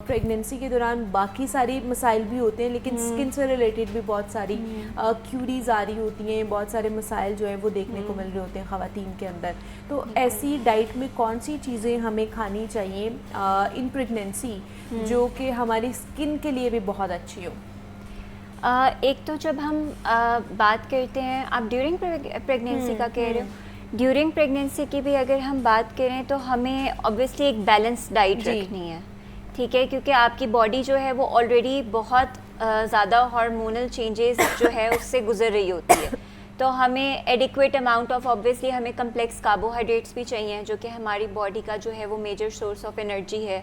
Pregnancy के दौरान बाकी सारी मसाइल भी होते हैं, लेकिन स्किन से रिलेटेड भी बहुत सारी क्यूरीज आ रही होती हैं, बहुत सारे मसाइल जो हैं वो देखने को मिल रहे होते हैं ख़वातीन के अंदर। तो ऐसी डाइट में कौन सी चीज़ें हमें खानी चाहिए इन प्रेगनेंसी जो कि हमारी स्किन के लिए भी बहुत अच्छी हो? एक तो जब हम बात करते हैं, आप ड्यूरिंग प्रेगनेंसी का कह रहे हो, ड्यूरिंग प्रेगनेंसी की भी अगर हम बात करें तो हमें ऑब्वियसली एक बैलेंस डाइट रखनी है, ठीक है, क्योंकि आपकी बॉडी जो है वो ऑलरेडी बहुत ज़्यादा हार्मोनल चेंजेस जो है उससे गुजर रही होती है। तो हमें एडिक्वेट अमाउंट ऑफ, ऑब्वियसली हमें कम्प्लेक्स कार्बोहाइड्रेट्स भी चाहिए जो कि हमारी बॉडी का जो है वो मेजर सोर्स ऑफ एनर्जी है।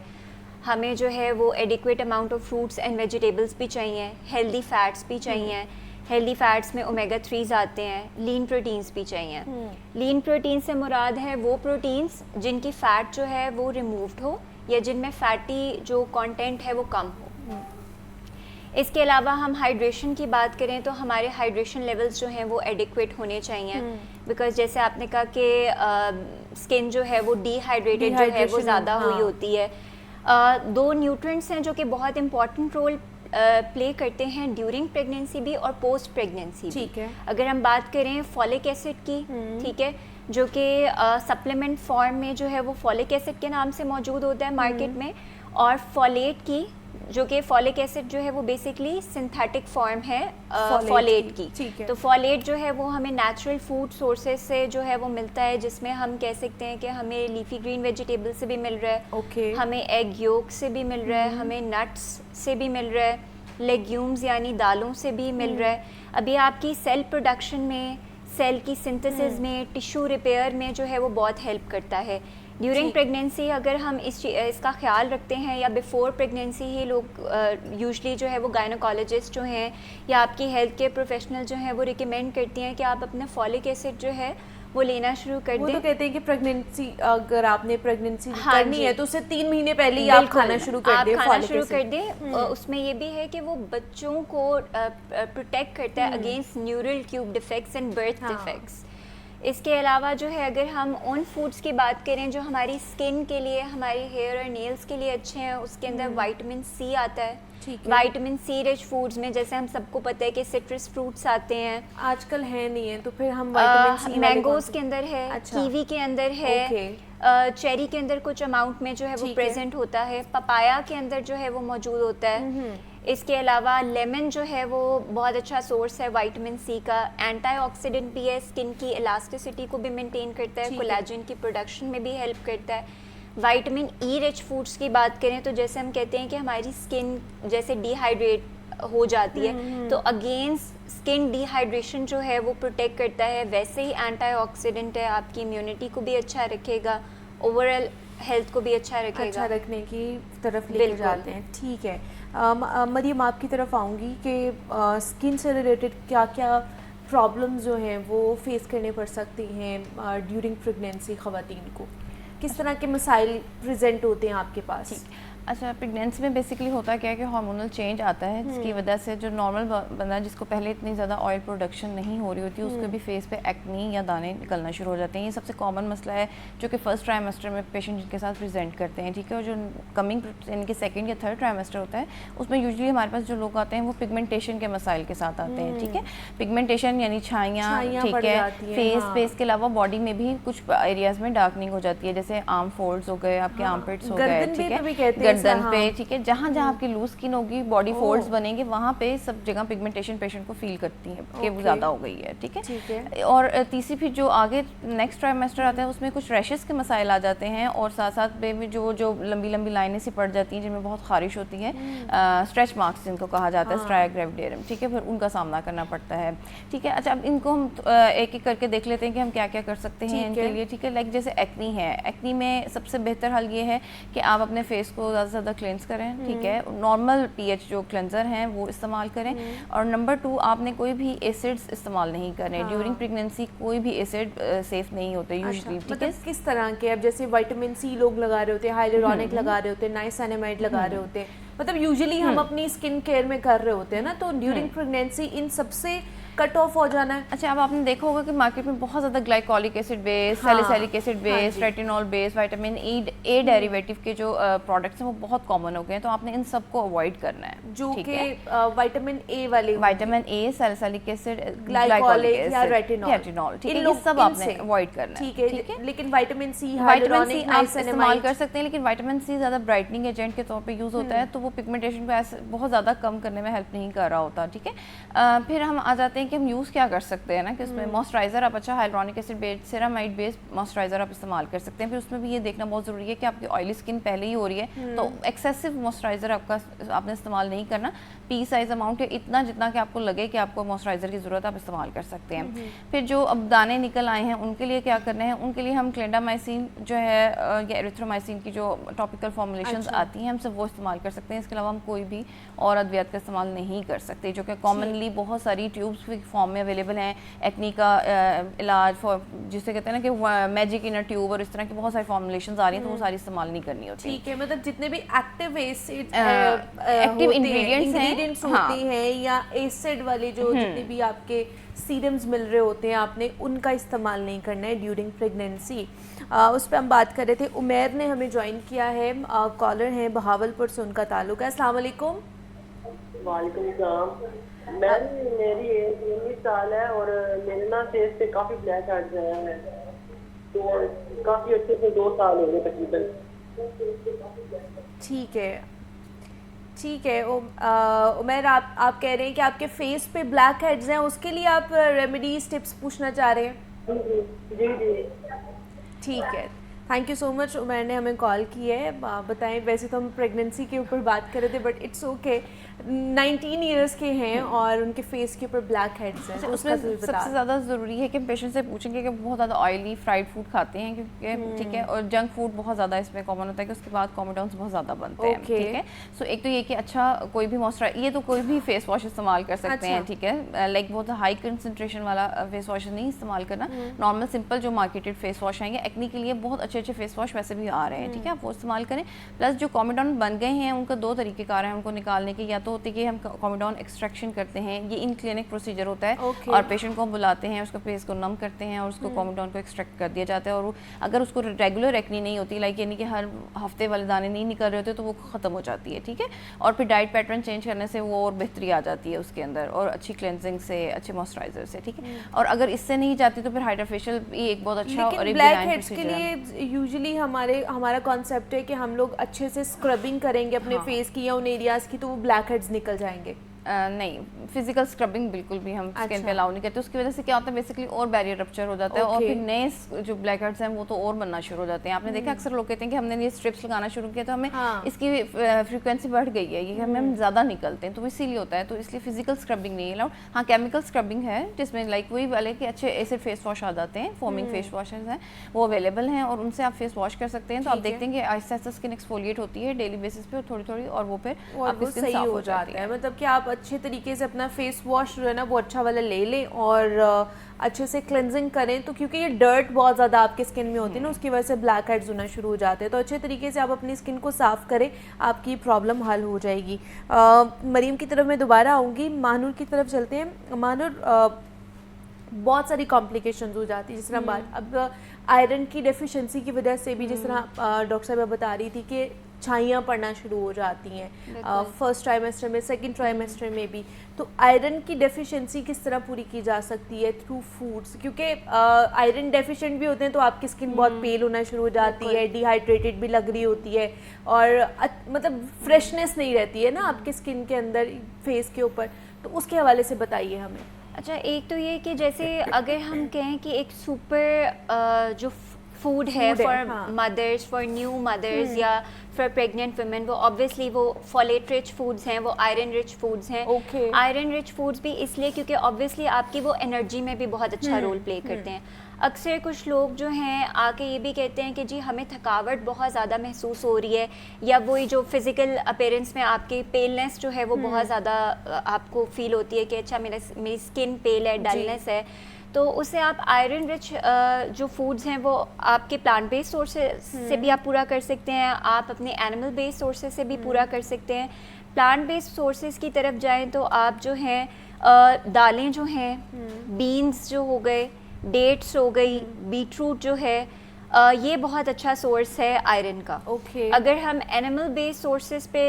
हमें जो है वो adequate amount of fruits and vegetables भी चाहिए, हेल्दी फैट्स भी चाहिए। हेल्दी फैट्स में ओमेगा 3 आते हैं, लीन प्रोटीन्स भी चाहिए। लीन प्रोटीन से मुराद है वो प्रोटीन्स जिनकी फ़ैट जो है वो रिमूव्ड हो या जिनमें फैटी जो कंटेंट है वो कम हो। इसके अलावा हम हाइड्रेशन की बात करें तो हमारे हाइड्रेशन लेवल्स जो हैं वो एडिक्वेट होने चाहिए, बिकॉज जैसे आपने कहा कि स्किन जो है वो डिहाइड्रेटेड जो है वो ज़्यादा हुई होती है। दो न्यूट्रिएंट्स हैं जो कि बहुत इंपॉर्टेंट रोल प्ले करते हैं ड्यूरिंग प्रेगनेंसी भी और पोस्ट प्रेगनेंसी भी। ठीक है। अगर हम बात करें फॉलिक एसिड की, ठीक है, जो कि सप्लीमेंट फॉर्म में जो है वो फॉलिक एसिड के नाम से मौजूद होता है मार्केट में, और फॉलेट की, जो कि फॉलिक एसिड जो है वो बेसिकली सिंथेटिक फॉर्म है फॉलेट की। तो फॉलेट जो है वो हमें नेचुरल फूड सोर्सेज से जो है वो मिलता है, जिसमें हम कह सकते हैं कि हमें लीफी ग्रीन वेजिटेबल से भी मिल रहा है, हमें एग योक से भी मिल रहा है, हमें नट्स से भी मिल रहा है, लेग्यूम्स यानी दालों से भी मिल रहा है। अभी आपकी सेल प्रोडक्शन में, सेल की सिंथेसिस में, टिश्यू रिपेयर में जो है वो बहुत हेल्प करता है। ड्यूरिंग प्रेगनेंसी अगर हम इसका ख्याल रखते हैं, या बिफोर प्रेगनेंसी ही लोग यूजुअली जो है वो गायनोकोलॉजिस्ट जो हैं या आपकी हेल्थ केयर प्रोफेशनल जो हैं वो रिकमेंड करती हैं कि आप अपने फॉलिक एसिड जो है वो लेना शुरू कर दें। वो तो कहते हैं कि प्रेगनेंसी, अगर आपने प्रेगनेंसी करनी है तो उससे 3 महीने पहले ही आप खाना शुरू कर दें। उसमें ये भी है कि वो बच्चों को प्रोटेक्ट करता है against neural tube defects and birth defects. इसके अलावा जो है अगर हम उन फूड्स की बात करें जो हमारी स्किन के लिए, हमारे हेयर और नेल्स के लिए अच्छे हैं, उसके अंदर विटामिन सी आता है। विटामिन सी रिच फूड्स में जैसे हम सबको पता है कि सिट्रस फ्रूट्स आते हैं, आजकल है नहीं है, तो फिर हम विटामिन सी मैंगोज के अंदर है, कीवी के अंदर है, चेरी के अंदर कुछ अमाउंट में जो है वो प्रेजेंट होता है, पपाया के अंदर जो है वो मौजूद होता है। इसके अलावा लेमन जो है वो बहुत अच्छा सोर्स है विटामिन सी का, एंटीऑक्सीडेंट भी है, स्किन की इलास्टिसिटी को भी मेंटेन करता है, कोलेजन की प्रोडक्शन में भी हेल्प करता है। विटामिन ई रिच फूड्स की बात करें तो जैसे हम कहते हैं कि हमारी स्किन जैसे डिहाइड्रेट हो जाती है, तो अगेंस्ट स्किन डिहाइड्रेशन जो है वो प्रोटेक्ट करता है। वैसे ही एंटीऑक्सीडेंट है, आपकी इम्यूनिटी को भी अच्छा रखेगा, ओवरऑल हेल्थ को भी अच्छा रखेगा, अच्छा रखने की तरफ लेके जाते हैं। ठीक है, मरियम आपकी तरफ आऊँगी कि स्किन से रिलेटेड क्या क्या प्रॉब्लम्स जो हैं वो फेस करने पड़ सकती हैं ड्यूरिंग प्रेगनेंसी ख़वातीन को? किस तरह के मसाइल प्रेजेंट होते हैं आपके पास? अच्छा, प्रेगनेंसी में बेसिकली होता क्या है कि हार्मोनल चेंज आता है, जिसकी वजह से जो नॉर्मल बंदा जिसको पहले इतनी ज़्यादा ऑयल प्रोडक्शन नहीं हो रही होती है, उसके भी फेस पे एक्नी या दाने निकलना शुरू हो जाते हैं। ये सबसे कॉमन मसला है जो कि फर्स्ट ट्राइमेस्टर में पेशेंट जिनके साथ प्रेजेंट करते हैं, ठीक है। और जो कमिंग यानी कि सेकेंड या थर्ड ट्राइमेस्टर होता है, उसमें यूजुअली हमारे पास जो लोग आते हैं वो पिगमेंटेशन के मसाइल के साथ आते हैं, ठीक है। पिगमेंटेशन यानी छाइयाँ, ठीक है, फेस के अलावा बॉडी में भी कुछ एरियाज में डार्कनिंग हो जाती है, जैसे आर्म फोल्ड्स हो गए, आपके आर्मपिट्स हो गए, ठीक है, गर्दन पे, ठीक है, जहाँ जहाँ आपकी लूज स्किन होगी, बॉडी फोल्ड्स बनेंगे, वहाँ पे सब जगह पिगमेंटेशन पेशेंट को फील करती है कि वो ज़्यादा हो गई है, ठीक है। और तीसरी फिर जो आगे नेक्स्ट ट्राइमेस्टर आता है उसमें कुछ रैशेस के मसाइल आ जाते हैं, और साथ साथ में भी जो लंबी लंबी लाइनें सी पड़ जाती हैं जिनमें बहुत खारिश होती है, स्ट्रेच मार्क्स जिनको कहा जाता है, स्ट्राया ग्रेविडेरियम, ठीक है, फिर उनका सामना करना पड़ता है, ठीक है। अच्छा, अब इनको हम एक एक करके देख लेते हैं कि हम क्या क्या कर सकते हैं इनके लिए, ठीक है। लाइक जैसे एक्नी है, एक्नी में सबसे बेहतर हल ये है कि आप अपने फेस को ज़्यादा से ज़्यादा क्लेंस करें, ठीक है, नॉर्मल पीएच जो क्लेंजर हैं वो इस्तेमाल करें। और नंबर 2, आपने कोई भी एसिड्स इस्तेमाल नहीं करें ड्यूरिंग प्रेगनेंसी, कोई भी एसिड सेफ नहीं होते यूजुअली, ठीक है। किस तरह के, अब जैसे विटामिन सी लोग लगा रहे होते हैं, हाइलुरोनिक लगा रहे होते हैं, नाइसिनामाइड लगा रहे होते हैं, मतलब यूजुअली हम अपनी स्किन केयर में कर रहे होते हैं ना, तो ड्यूरिंग प्रेगनेंसी इन सबसे कट ऑफ हो जाना है? अच्छा, अब आपने देखा होगा कि मार्केट में बहुत ज़्यादा glycolic acid base, salicylic acid base, retinol base, vitamin A derivative के जो प्रोडक्ट्स हैं वो बहुत कॉमन हो गए हैं, तो आपने इन सब को अवॉइड करना है। जो कि विटामिन ए वाले, vitamin A, salicylic acid, glycolic या रेटिनॉल, ठीक है, ये सब आपने अवॉइड करना है। ठीक है, लेकिन विटामिन सी आप इस्तेमाल कर सकते हैं, लेकिन विटामिन सी ज़्यादा ब्राइटनिंग एजेंट के तौर पे यूज़ होता है, तो वो पिगमेंटेशन को बहुत ज़्यादा कम करने में हेल्प नहीं कर रहा होता। ठीक है, फिर हम आ जाते हैं कि हम यूज़ क्या कर सकते हैं ना, कि उसमें मॉइस्चराइज़र आप अच्छा hydronic acid based ceramide based moisturiser आप इस्तेमाल कर सकते हैं। फिर उसमें भी ये देखना बहुत ज़रूरी है कि आपकी ऑयली स्किन पहले ही हो रही है, तो एक्सेसिव मॉइस्चराइज़र आपने इस्तेमाल नहीं करना। पी साइज अमाउंट है इतना जितना कि आपको लगे कि आपको मॉइस्चराइज़र की ज़रूरत, आप इस्तेमाल कर सकते हैं। फिर जो अब दाने निकल आए हैं उनके लिए क्या करना है, उनके लिए हम क्लेंडामाइसिन जो है या एरिथ्रोमाइसिन की जो टॉपिकल फॉर्मुलेशंस आती हैं, हम सब वो इस्तेमाल कर सकते हैं। इसके अलावा हम कोई भी और अद्वियात का इस्तेमाल नहीं कर सकते, जो कि कॉमनली बहुत सारी ट्यूब्स फॉर्म में अवेलेबल हैं। एक्नी का इलाज जिसे कहते हैं ना कि मैजिक इनर ट्यूब, और इस तरह की बहुत सारी फॉर्मुलेशंस आ रही हैं, तो वो सारी इस्तेमाल नहीं करनी होती। ठीक है, मतलब जितने भी एक्टिव एक्टिव इंग्रेडिएंट्स होते हैं या एसिड वाले जो जितने भी आपके सीरम्स मिल रहे होते हैं, आपने उनका इस्तेमाल नहीं करना है ड्यूरिंग प्रेगनेंसी। उस पर हम बात कर रहे थे। उमेर ने हमें ज्वाइन किया है, कॉलर हैं, बहावलपुर से उनका ताल्लुक है। अस्सलाम वालेकुम। वालेकुम सलाम। मेरी एज 19 साल है और मेरे ना फेस पे काफ़ी ब्लैक हेड्स हैं, तो काफ़ी अच्छे से 2 साल हो गए तकरीबन। ठीक है उमेर, आप कह रहे हैं कि आपके फेस पे ब्लैक हेड्स हैं, उसके लिए आप रेमेडीज टिप्स पूछना चाह रहे हैं? जी। ठीक है, थैंक यू सो मच। उमेर ने हमें कॉल की है। बताएं, वैसे तो हम प्रेगनेंसी के ऊपर बात कर रहे थे, बट इट्स ओके। 19 इयर्स के हैं और उनके फेस के ऊपर ब्लैक हेड्स हैं, तो उसका सबसे ज़्यादा ज़रूरी है कि पेशेंट से पूछेंगे कि बहुत ज़्यादा ऑयली फ्राइड फूड खाते हैं, क्योंकि ठीक है, और जंक फूड बहुत ज़्यादा इसमें कॉमन होता है कि उसके बाद कॉमेडॉन्स बहुत ज़्यादा बनते हैं। ठीक है, सो एक तो ये कि अच्छा कोई भी मॉइस्चराइजर, ये तो कोई भी फेस वॉश इस्तेमाल कर सकते हैं। ठीक है, लाइक बहुत हाई कंसनट्रेशन वाला फेस वॉश नहीं इस्तेमाल करना, नॉर्मल सिंपल जो मार्केटेड फेस वॉश हैं, एक्नी के लिए बहुत अच्छे फेस वॉश वैसे भी आ रहे हैं। ठीक है, आप वो इस्तेमाल करें। प्लस जो कॉमेडॉन बन गए हैं उनका 2 तरीक़ेकार हैं उनको निकालने के। या तो होती है कि हम कॉमेडॉन एक्सट्रैक्शन करते हैं, ये इन क्लिनिक प्रोसीजर होता है, और पेशेंट को बुलाते हैं, उसका फेस को नम करते हैं और उसको कॉमेडॉन को एक्सट्रैक्ट कर दिया जाता है। और अगर उसको रेगुलर एक्नी नहीं होती, लाइक यानी कि हर हफ्ते वाले दाने नहीं निकल रहे होते, तो वो ख़त्म हो जाती है। ठीक है, और फिर डाइट पैटर्न चेंज करने से वो और बेहतरी आ जाती है उसके अंदर, और अच्छी क्लेंजिंग से, अच्छे मॉइस्चराइजर से। ठीक है, और अगर इससे नहीं जाती तो फिर हाइड्रा फेशियल भी एक बहुत अच्छा और ब्लैक हेड्स के लिए यूजुअली हमारा कॉन्सेप्ट है कि हम लोग अच्छे से स्क्रबिंग करेंगे अपने फेस की या उन एरियाज की, तो वो ब्लैक हेड्स निकल जाएंगे। नहीं, फिजिकल स्क्रबिंग बिल्कुल भी हम स्किन पे अलाउ नहीं करते। उसकी वजह से क्या होता है, बेसिकली और बैरियर रप्चर हो जाता है, और फिर नए जो ब्लैक हेड्स हैं वो तो और बनना शुरू हो जाते हैं। आपने देखा अक्सर लोग कहते हैं कि हमने ये स्ट्रिप्स लगाना शुरू किया तो हमें इसकी फ्रीक्वेंसी बढ़ गई है, ये हमें ज़्यादा निकलते हैं, तो इसीलिए होता है। तो इसलिए फिजिकल स्क्रबिंग नहीं अलाउड। हाँ, केमिकल स्क्रबिंग है, जिसमें लाइक वही वाले कि अच्छे एसिड फेस वॉश आ जाते हैं, फोमिंग फेस वॉशेज हैं, वो अवेलेबल हैं, और उनसे आप फेस वॉश कर सकते हैं। तो आप देखते हैं कि आहिस्ता आहिस्ता स्किन एक्सफोलिएट होती है डेली बेसिस पे, थोड़ी थोड़ी, और वो फिर आपकी स्किन साफ हो जाती है। मतलब कि आप अच्छे तरीके से अपना फेस वॉश जो है ना वो अच्छा वाला ले लें और अच्छे से क्लेंजिंग करें, तो क्योंकि ये डर्ट बहुत ज़्यादा आपके स्किन में होती है ना, उसकी वजह से ब्लैक हेड्स होना शुरू हो जाते हैं। तो अच्छे तरीके से आप अपनी स्किन को साफ़ करें, आपकी प्रॉब्लम हल हो जाएगी। मरीम की तरफ मैं दोबारा आऊँगी, मानूर की तरफ चलते हैं। मानूर, बहुत सारी कॉम्प्लिकेशंस हो जाती है, जिस तरह बात अब आयरन की डेफिशिएंसी की वजह से भी, जिस तरह डॉक्टर साहब बता रही थी कि छाइयाँ पड़ना शुरू हो जाती हैं फर्स्ट ट्राइमेस्टर में, सेकंड ट्राइमेस्टर में भी। तो आयरन की डेफिशिएंसी किस तरह पूरी की जा सकती है? थ्रू फूड्स, क्योंकि आयरन डेफिशिएंट भी होते हैं तो आपकी स्किन बहुत पेल होना शुरू हो जाती है, डिहाइड्रेटेड भी लग रही होती है, और मतलब फ्रेशनेस नहीं रहती है ना आपके स्किन के अंदर, फेस के ऊपर। तो उसके हवाले से बताइए हमें। अच्छा, एक तो ये कि जैसे अगर हम कहें कि एक सुपर जो फूड है for mothers, for new mothers या फॉर प्रेग्नेंट वुमेन, वो ऑब्वियसली वो फॉलेट रिच फूड्स हैं, वो आयरन रिच फूड्स हैं। आयरन रिच फूड्स भी इसलिए क्योंकि ऑब्वियसली आपकी वो एनर्जी में भी बहुत अच्छा रोल प्ले करते हैं। अक्सर कुछ लोग जो हैं आके ये भी कहते हैं कि जी हमें थकावट बहुत ज़्यादा महसूस हो रही है, या वही जो फिज़िकल अपीयरेंस में आपकी पेलनेस जो है वो बहुत ज़्यादा आपको फील होती है कि अच्छा मेरी स्किन पेल है, डलनेस है। तो उससे आप आयरन रिच जो फूड्स हैं वो आपके प्लांट बेस्ड सोर्सेज से भी आप पूरा कर सकते हैं, आप अपने एनिमल बेस्ड सोर्सेज से भी पूरा कर सकते हैं। प्लांट बेस्ड सोर्सेज की तरफ जाएं तो आप जो हैं दालें जो हैं, बीन्स जो हो गए, डेट्स हो गई, बीटरूट जो है, ये बहुत अच्छा सोर्स है आयरन का। ओके। अगर हम एनिमल बेस्ड सोर्सेज पे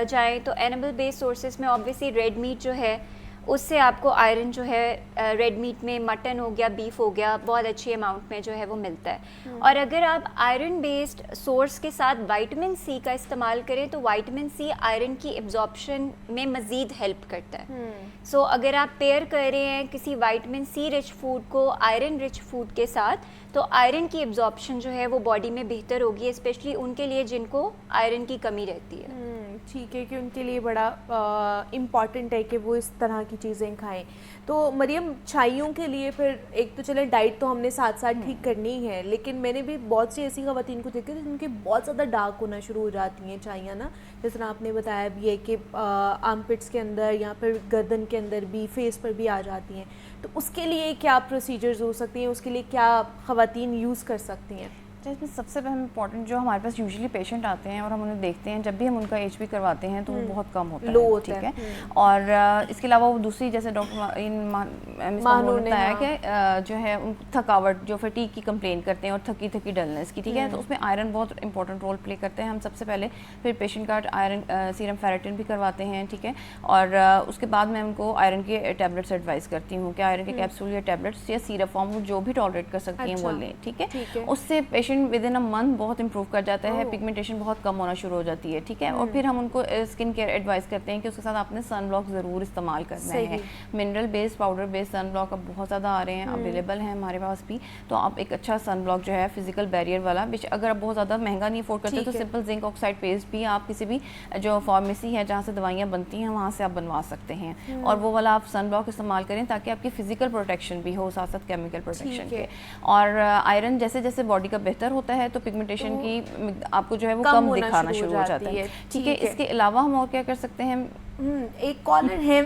जाएं तो एनिमल बेस्ड सोर्सेज में ऑब्वियसली रेड मीट जो है उससे आपको आयरन जो है रेड मीट में मटन हो गया, बीफ हो गया, बहुत अच्छी अमाउंट में जो है वो मिलता है। और अगर आप आयरन बेस्ड सोर्स के साथ विटामिन सी का इस्तेमाल करें तो विटामिन सी आयरन की एब्जॉर्प्शन में मज़ीद हेल्प करता है। सो अगर आप पेयर कर रहे हैं किसी विटामिन सी रिच फूड को आयरन रिच फूड के साथ तो आयरन की एब्जॉर्प्शन जो है वो बॉडी में बेहतर होगी, स्पेशली उनके लिए जिनको आयरन की कमी रहती है। ठीक है, कि उनके लिए बड़ा इम्पॉर्टेंट है कि वो इस तरह की चीज़ें खाएं। तो मरियम, चाइयों के लिए फिर एक तो चले डाइट तो हमने साथ साथ ठीक करनी ही है, लेकिन मैंने भी बहुत सी ऐसी ख़वातीन को देखा जिनके बहुत ज़्यादा डार्क होना शुरू हो जाती हैं चाइयाँ ना, जिस तरह आपने बताया भी है कि आर्मपिट्स के अंदर या फिर गर्दन के अंदर भी, फेस पर भी आ जाती हैं। तो उसके लिए क्या प्रोसीजर्स हो सकती हैं, उसके लिए क्या ख़वातीन यूज़ कर सकती हैं? इसमें सबसे पहले इम्पॉर्टेंट जो हमारे पास यूजुअली पेशेंट आते हैं और हम उन्हें देखते हैं, जब भी हम उनका एचबी करवाते हैं तो वो बहुत कम होता लो है, होता ठीक है। है। और इसके अलावा वो दूसरी, जैसे डॉक्टर मानूर ने बताया कि जो है थकावट, जो फटीग की कंप्लेन करते हैं और थकी थकी डलनेस की, ठीक है, तो उसमें आयरन बहुत इंपॉर्टेंट रोल प्ले करते हैं। हम सबसे पहले फिर पेशेंट का आयरन सीरम फेरेटिन भी करवाते हैं, ठीक है, और उसके बाद मैं उनको आयरन के टैबलेट्स एडवाइस करती हूँ कि आयरन के कैप्सूल या टैबलेट्स या सीरप फॉर्म जो भी टॉलरेट कर सकती हैं वो लें, ठीक है। उससे patient with in a month बहुत इंप्रूव कर जाता है, पिगमेंटेशन बहुत कम होना शुरू हो जाती है, ठीक है। और फिर हम उनको स्किन केयर एडवाइस करते हैं कि उसके साथ आपने सन ब्लॉक ज़रूर इस्तेमाल करना है। Mineral based, powder based sun block अब बहुत ज़्यादा आ रहे हैं, अवेलेबल हैं हमारे पास भी। तो आप एक अच्छा सन ब्लॉक जो है फिजिकल बैरियर वाला, विच अगर आप बहुत ज़्यादा महंगा नहीं अफोर्ड करते तो सिंपल जिंक ऑक्साइड पेस्ट भी आप किसी भी जो फार्मेसी है जहाँ से दवाइयाँ बनती हैं वहाँ से आप बनवा सकते हैं, और वो वाला आप सन ब्लॉक इस्तेमाल करें ताकि आपकी फिजिकल प्रोटेक्शन भी हो साथ साथ केमिकल प्रोटेक्शन के। और आयरन जैसे जैसे बॉडी का बेहतर होता है तो पिगमेंटेशन की आपको जो है वो कम दिखाना शुरू हो जाता है, ठीक है। इसके अलावा हम और क्या कर सकते हैं? एक कॉलर है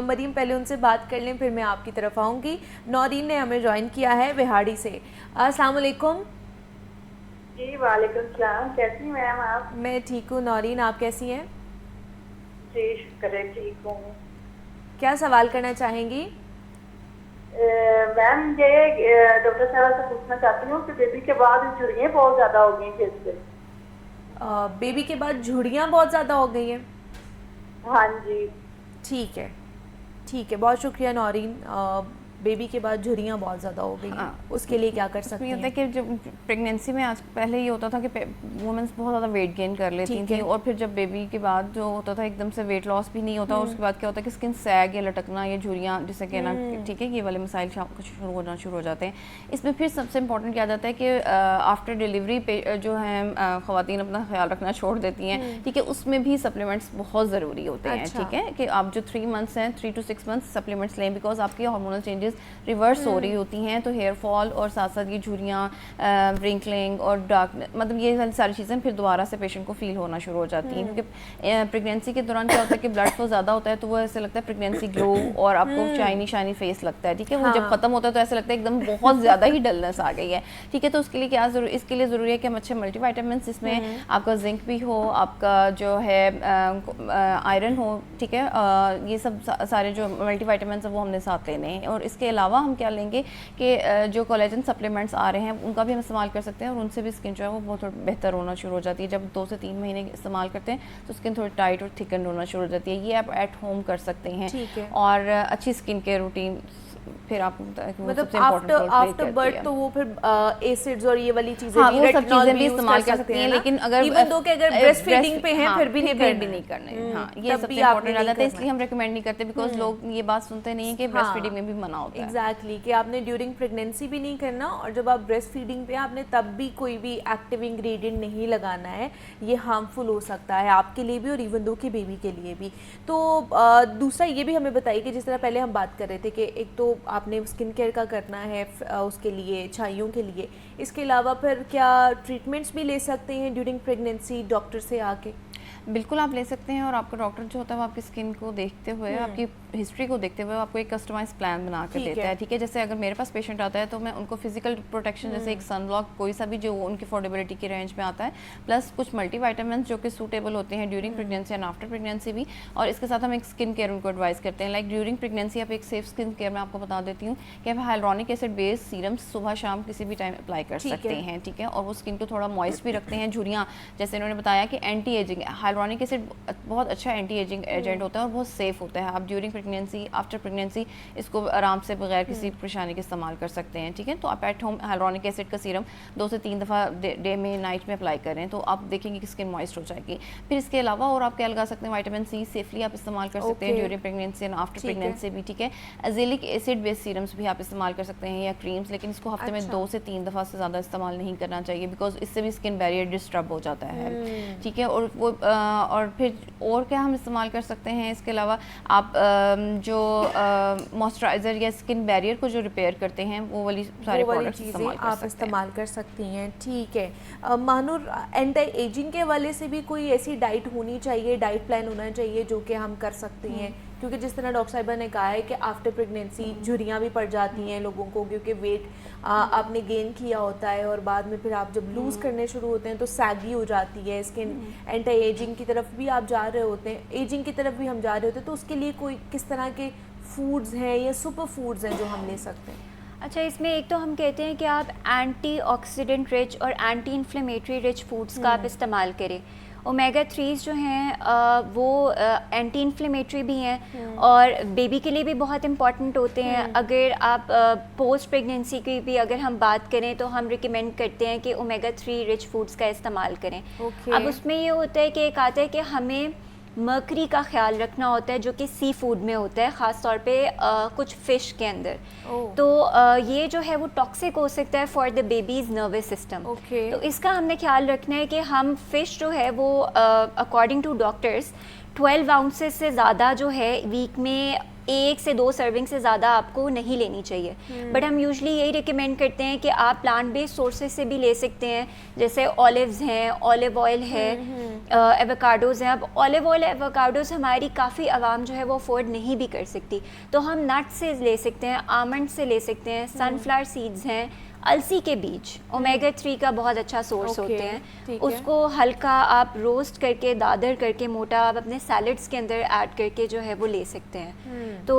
मरीम, पहले उनसे बात कर लें फिर मैं आपकी तरफ आऊँगी। नौरीन ने हमें ज्वाइन किया है बिहाड़ी से। अस्सलाम वालेकुम। जी वालेकुम सलाम, कैसी हैं मैम आप? मैं ठीक हूँ नौरीन, आप कैसी हैं? जी शुक्र है, ठीक हूँ। क्या सवाल करना चाहेंगी? मैम ये डॉक्टर साहब से पूछना चाहती हूँ कि बेबी के बाद झुर्रियाँ बहुत ज़्यादा हो गई फेस पे। बेबी के बाद झुर्रियाँ बहुत ज़्यादा हो गई हैं? हाँ जी। ठीक है, ठीक है, बहुत शुक्रिया नौरीन। बेबी के बाद झुर्रियाँ बहुत ज़्यादा हो गई हैं, उसके लिए क्या कर सकते हैं? ये होता है कि जब प्रेगनेंसी में आज पहले ये होता था कि वुमेन्स बहुत ज़्यादा वेट गेन कर लेती थी, और फिर जब बेबी के बाद जो होता था एकदम से वेट लॉस भी नहीं होता, उसके बाद क्या होता है कि स्किन सैग या लटकना या झुर्रियाँ जिसे कहना, ठीक है, ये वाले मसाइल शुरू हो जाते हैं। इसमें फिर सबसे इंपॉर्टेंट क्या जाता है कि आफ्टर डिलीवरी जो है ख़वातीन अपना ख्याल रखना छोड़ देती हैं, ठीक है, उसमें भी सप्लीमेंट्स बहुत ज़रूरी होते हैं, ठीक है, कि आप जो 3 मंथ्स हैं 3 to 6 मंथ्स सप्लीमेंट्स लें, बिकॉज आपकी हार्मोनल चेंजेस रिवर्स हो रही होती हैं, तो हेयर फॉल और साथ साथ ये झुर्रियाँ, रिंकलिंग और डार्क, मतलब ये सारी चीज़ें फिर दोबारा से पेशेंट को फील होना शुरू हो जाती हैं, क्योंकि प्रेगनेंसी के दौरान क्या होता है कि ब्लड फ्लो ज़्यादा होता है तो वो ऐसे लगता है प्रेगनेंसी ग्लो और आपको शाइनी शाइनी फेस लगता है, ठीक है। वो जब खत्म होता है तो ऐसा लगता है एकदम बहुत ज़्यादा ही डलनेस आ गई है, ठीक है। तो उसके लिए क्या जरूरी, इसके लिए ज़रूरी है कि हम अच्छे मल्टीविटामिन, जिसमें आपका जिंक भी हो, आपका जो है आयरन हो, ठीक है, ये सब सारे जो मल्टीविटामिन है वो हमने साथ लेने हैं। और इसके अलावा हम क्या लेंगे कि जो कोलेजन सप्लीमेंट्स आ रहे हैं उनका भी हम इस्तेमाल कर सकते हैं, और उनसे भी स्किन जो है वो बहुत बेहतर होना शुरू हो जाती है। जब 2 से 3 महीने इस्तेमाल करते हैं तो स्किन थोड़ी टाइट और थिकन होना शुरू हो जाती है। ये आप एट होम कर सकते हैं, और अच्छी स्किन केयर रूटीन फिर आप मतलब आफ्टर बर्थ तो वो फिर एसिड्स और ये वाली चीजें हाँ, वो सब चीजें भी इस्तेमाल कर सकते हैं, लेकिन अगर इवन दो कि अगर ब्रेस्ट फीडिंग पे हैं फिर भी नहीं करना है। हाँ, ये सबसे इम्पोर्टेंट आ जाता है, इसलिए हम रेकमेंड नहीं करते, बिकॉज लोग ये बात सुनते नहीं है कि ब्रेस्ट फीडिंग में भी मना होता है। एग्जैक्टली, कि आपने ड्यूरिंग प्रेगनेंसी भी नहीं करना, और जब आप ब्रेस्ट फीडिंग पे आपने तब भी कोई भी एक्टिव इंग्रेडिएंट नहीं लगाना है, ये हार्मफुल हो सकता है आपके लिए भी और इवन दो के बेबी के लिए भी। तो दूसरा ये भी हमें बताइए कि जिस तरह पहले हम बात कर रहे थे कि एक तो आपने स्किन केयर का करना है उसके लिए, छाइयों के लिए, इसके अलावा फिर क्या ट्रीटमेंट्स भी ले सकते हैं ड्यूरिंग प्रेगनेंसी डॉक्टर से आके? बिल्कुल आप ले सकते हैं, और आपका डॉक्टर जो होता है वो आपकी स्किन को देखते हुए, आपकी हिस्ट्री को देखते हुए आपको एक कस्टमाइज प्लान बना कर देता है, ठीक है। जैसे अगर मेरे पास पेशेंट आता है तो मैं उनको फिजिकल प्रोटेक्शन जैसे एक सनब्लॉक कोई सा भी जो उनकी अफोर्डेबिलिटी की रेंज में आता है, प्लस कुछ मल्टीविटामिन जो कि सूटेबल होते हैं during pregnancy and after pregnancy भी, और इसके साथ हम एक स्किन केयर उनको एडवाइस करते हैं। लाइक ड्यूरिंग प्रेगनेंसी आप एक सेफ स्किन केयर में आपको बता देती हूँ कि आप हाइलुरोनिक एसिड बेस्ड सीरम्स सुबह शाम किसी भी टाइम अप्लाई कर सकते हैं, ठीक है। और वो स्किन को थोड़ा मॉइस्ट भी रखते हैं। झुर्रियाँ, जैसे इन्होंने बताया कि एंटी एजिंग, हाइलुरोनिक एसिड बहुत अच्छा एंटी एजिंग एजेंट होता है और बहुत सेफ होता है। आप ड्यूरिंग प्रेगनेंसी, आफ्टर प्रेगनेंसी इसको आराम से बगैर किसी परेशानी के इस्तेमाल कर सकते हैं, ठीक है। तो आप एट होम हाइलुरोनिक एसिड का सीरम 2 से 3 दफ़ा डे में, नाइट में अप्लाई करें तो आप देखेंगे कि स्किन मॉइस्ट हो जाएगी। फिर इसके अलावा और आप क्या लगा सकते हैं, विटामिन सी सेफली आप इस्तेमाल कर सकते हैं during pregnancy and after pregnancy भी, ठीक है। एजेलिक एसिड बेस्ड सीरम्स भी आप इस्तेमाल कर सकते हैं या क्रीम्स, लेकिन इसको हफ्ते में 2 से 3 दफ़ा से ज़्यादा इस्तेमाल नहीं करना चाहिए, बिकॉज इससे भी स्किन बैरियर डिस्टर्ब हो जाता है, ठीक है। और वो और फिर और क्या हम इस्तेमाल कर सकते हैं इसके अलावा, आप जो मॉइस्चराइज़र या स्किन बैरियर को जो रिपेयर करते हैं वो वाली सारे प्रोडक्ट्स इस्तेमाल कर सकती हैं, ठीक है। मानूर, एंटी एजिंग के हवाले से भी कोई ऐसी डाइट होनी चाहिए, डाइट प्लान होना चाहिए जो कि हम कर सकते हैं, क्योंकि जिस तरह डॉक्टर साहिबा ने कहा है कि आफ्टर प्रेगनेंसी झुर्रियाँ भी पड़ जाती हैं लोगों को, क्योंकि वेट आपने गेन किया होता है और बाद में फिर आप जब लूज़ करने शुरू होते हैं तो सैगी हो जाती है स्किन। एंटी एजिंग की तरफ भी आप जा रहे होते हैं, एजिंग की तरफ भी हम जा रहे होते हैं, तो उसके लिए कोई किस तरह के फूड्स हैं या सुपर फूड्स हैं जो हम ले सकते हैं? अच्छा, इसमें एक तो हम कहते हैं कि आप एंटीऑक्सीडेंट रिच और एंटी इन्फ्लेमेटरी रिच फूड्स का आप इस्तेमाल करें। ओमेगा 3 जो हैं वो एंटी इन्फ्लेमेटरी भी हैं और बेबी के लिए भी बहुत इम्पॉर्टेंट होते हैं। अगर आप पोस्ट प्रेगनेंसी की भी अगर हम बात करें तो हम रिकमेंड करते हैं कि ओमेगा 3 रिच फूड्स का इस्तेमाल करें। अब उसमें ये होता है कि एक आता है कि हमें मर्करी का ख्याल रखना होता है जो कि सी फूड में होता है, ख़ास तौर पे कुछ फ़िश के अंदर। तो ये जो है वो टॉक्सिक हो सकता है for the babies nervous system. तो इसका हमने ख्याल रखना है कि हम फ़िश जो है वो अकॉर्डिंग टू डॉक्टर्स 12 आउंसेस से ज़्यादा जो है वीक में 1 से 2 सर्विंग से ज़्यादा आपको नहीं लेनी चाहिए। बट हम यूजली यही रिकमेंड करते हैं कि आप प्लांट बेस्ड सोर्सेज से भी ले सकते हैं, जैसे ऑलिव्स हैं, ऑलिव ऑयल है, एवोकाडोज़ हैं। अब ऑलिव ऑयल, एवोकाडोज़ हमारी काफ़ी आवाम जो है वो अफोर्ड नहीं भी कर सकती, तो हम नट से ले सकते हैं, आमंड से ले सकते हैं, सनफ्लावर सीड्स हैं, अलसी के बीज ओमेगा 3 का बहुत अच्छा सोर्स होते हैं। उसको हल्का आप रोस्ट करके, दादर करके मोटा आप अपने सैलड्स के अंदर ऐड करके जो है वो ले सकते हैं। तो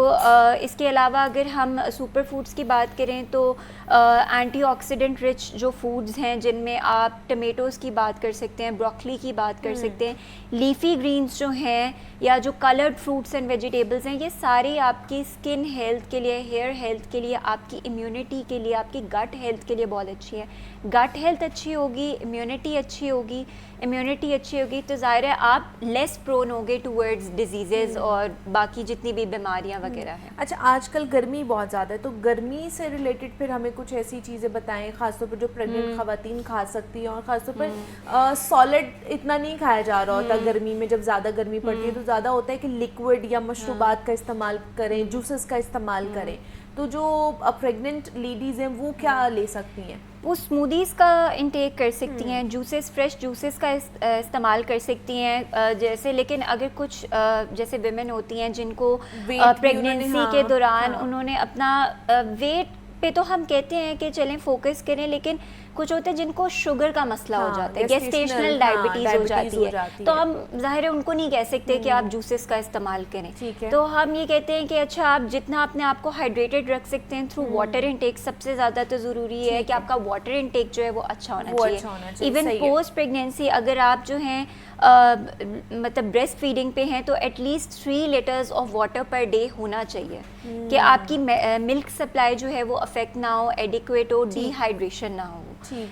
इसके अलावा अगर हम सुपर फूड्स की बात करें तो एंटीऑक्सीडेंट रिच जो फूड्स हैं जिनमें आप टमेटोज़ की बात कर सकते हैं, ब्रोकली की बात कर सकते हैं, लीफी ग्रीन्स जो हैं या जो कलर्ड फ्रूट्स एंड वेजिटेबल्स हैं, ये सारी आपकी स्किन हेल्थ के लिए, हेयर हेल्थ के लिए, आपकी इम्यूनिटी के लिए, आपकी गट हेल्थ के लिए बहुत अच्छी है। गट हेल्थ अच्छी होगी, इम्यूनिटी अच्छी होगी, इम्यूनिटी अच्छी होगी तो ज़ाहिर है आप लेस प्रोन होगे टूवर्ड्स डिजीज़ेज़ और बाकी जितनी भी बीमारियां वगैरह हैं। अच्छा, आजकल गर्मी बहुत ज़्यादा है, तो गर्मी से रिलेटेड फिर हमें कुछ ऐसी चीज़ें बताएं ख़ासतौर पर जो प्रेग्नेंट ख़वातीन खा सकती हैं, और ख़ासतौर पर सॉलिड इतना नहीं खाया जा रहा होता गर्मी में। जब ज़्यादा गर्मी पड़ती है तो ज़्यादा होता है कि लिक्विड या मशरूबात का इस्तेमाल करें, जूसेस का इस्तेमाल करें। तो जो प्रेग्नेंट लेडीज़ हैं वो क्या ले सकती हैं? वो स्मूदीज़ का इंटेक कर सकती हैं, जूसेस, फ्रेश जूसेस का इस्तेमाल कर सकती हैं। जैसे लेकिन अगर कुछ जैसे विमेन होती हैं जिनको प्रेगनेंसी के दौरान उन्होंने अपना वेट पे तो हम कहते हैं कि चलें फोकस करें, लेकिन कुछ होते हैं जिनको शुगर का मसला हो जाता है, गेस्टेशनल डायबिटीज़ हो जाती है, तो हम ज़ाहिर है उनको नहीं कह सकते कि आप जूसेस का इस्तेमाल करें। तो हम ये कहते हैं कि अच्छा, आप जितना अपने आप को हाइड्रेटेड रख सकते हैं थ्रू वाटर इनटेक, सबसे ज़्यादा तो ज़रूरी है कि आपका वाटर इनटेक जो है वो अच्छा होना चाहिए। इवन पोस्ट प्रेगनेंसी अगर आप जो हैं मतलब ब्रेस्ट फीडिंग पे हैं तो at least 3 litres of water per day होना चाहिए कि आपकी मिल्क सप्लाई जो है वो अफेक्ट ना हो, एडिक्वेट हो, डिहाइड्रेशन ना हो।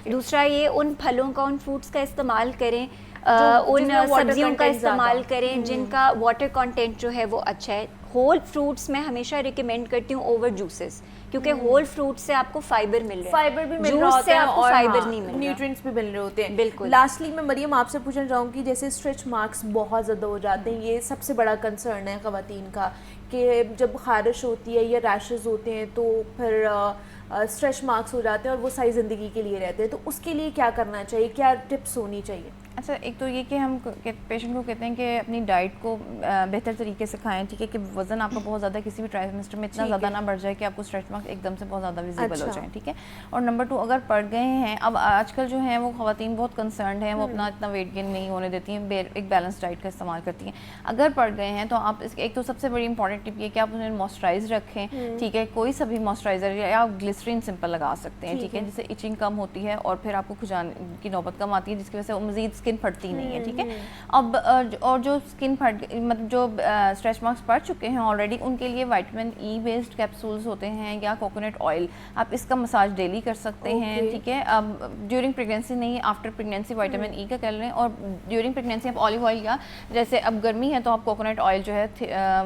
दूसरा ये उन फलों का, उन फ्रूट्स का इस्तेमाल करें, उन सब्जियों का इस्तेमाल करें जिनका वाटर कंटेंट जो है वो अच्छा है। होल फ्रूट्स मैं हमेशा रिकमेंड करती हूँ ओवर जूसेस, क्योंकि होल फ्रूट से आपको फाइबर मिल रहा है, फाइबर भी मिल रहा होता है आपको और फाइबर नहीं मिल रहा, न्यूट्रिएंट्स भी मिल रहे होते हैं। बिल्कुल। लास्टली मैं मरियम आपसे पूछना चाहूँगी, जैसे स्ट्रेच मार्क्स बहुत ज़्यादा हो जाते हैं, ये सबसे बड़ा कंसर्न है ख़वातीन का कि जब खारिश होती है या रैशेस होते हैं तो फिर स्ट्रेच मार्क्स हो जाते हैं और वो सारी ज़िंदगी के लिए रहते हैं, तो उसके लिए क्या करना चाहिए, क्या टिप्स होनी चाहिए? अच्छा, एक तो ये कि हम पेशेंट को कहते हैं कि अपनी डाइट को बेहतर तरीके से खाएं, ठीक है, कि वज़न आपका बहुत ज़्यादा किसी भी ट्राइमेस्टर में इतना ज़्यादा ना बढ़ जाए कि आपको स्ट्रेच मार्क्स एकदम से बहुत ज़्यादा विजिबल हो जाए, ठीक है। और नंबर 2, अगर पड़ गए हैं, अब आजकल जो है वो ख़वातीन बहुत कंसर्न हैं, वो अपना इतना वेट गेन नहीं होने देती हैं, एक बैलेंस डाइट का इस्तेमाल करती हैं। अगर पड़ गए हैं तो आप एक तो सबसे बड़ी इंपॉर्टेंट टिप ये कि आप उन्हें मॉइस्चराइज रखें, ठीक है, कोई सा भी मॉइस्चराइज़र या आप ग्लिसरीन सिंपल लगा सकते हैं, ठीक है, जिससे इचिंग कम होती है और फिर आपको खुजाने की नौबत कम आती है, जिसकी वजह से मज़ीद स्किन फटती नहीं है, ठीक है। अब और जो स्किन फट मतलब जो स्ट्रेच मार्क्स पड़ चुके हैं ऑलरेडी, उनके लिए विटामिन ई बेस्ड कैप्सूल्स होते हैं या कोकोनट ऑयल, आप इसका मसाज डेली कर सकते हैं, ठीक है। अब ड्यूरिंग प्रेगनेंसी नहीं, आफ्टर प्रेगनेंसी विटामिन ई का कर लें, और ड्यूरिंग प्रेगनेंसी आप ऑलिव ऑयल या जैसे अब गर्मी है तो आप कोकोनट ऑयल जो है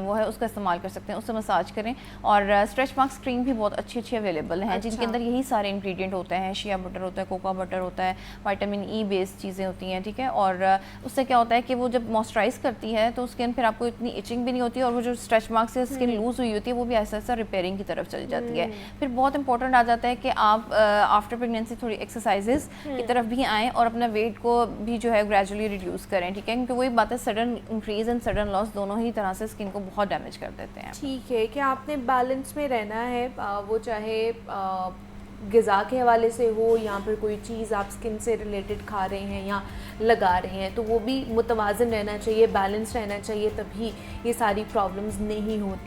वो है उसका इस्तेमाल कर सकते हैं, उससे मसाज करें। और स्ट्रेच मार्क्स क्रीम भी बहुत अच्छी अच्छी अवेलेबल हैं, जिनके अंदर यही सारे इंग्रेडिएंट होते हैं, शिया बटर होता है, कोका बटर होता है, विटामिन ई बेस्ड चीज़ें होती हैं, ठीक है। और उससे क्या होता है कि वो जब मॉइस्चराइज करती है तो स्किन फिर आपको इतनी इचिंग भी नहीं होती, और वो जो स्ट्रेच मार्क्स से स्किन लूज हुई होती है वो भी ऐसा ऐसा रिपेयरिंग की तरफ चली जाती है। फिर बहुत इंपॉर्टेंट आ जाता है कि आप आफ्टर प्रेगनेंसी थोड़ी एक्सरसाइजेस की तरफ भी आएँ और अपना वेट को भी जो है ग्रेजुअली रिड्यूस करें, ठीक है, क्योंकि वही बात है, sudden increase and sudden loss दोनों ही तरह से स्किन को बहुत डैमेज कर देते हैं। ठीक है कि आपने बैलेंस में रहना है, वो चाहे ग़िज़ा के हवाले से हो या फिर कोई चीज़ आप स्किन से रिलेटेड खा रहे हैं या लगा रहे हैं, तो वो भी मुतवाज़न रहना चाहिए, बैलेंस रहना चाहिए, तभी ये सारी प्रॉब्लम्स नहीं होती।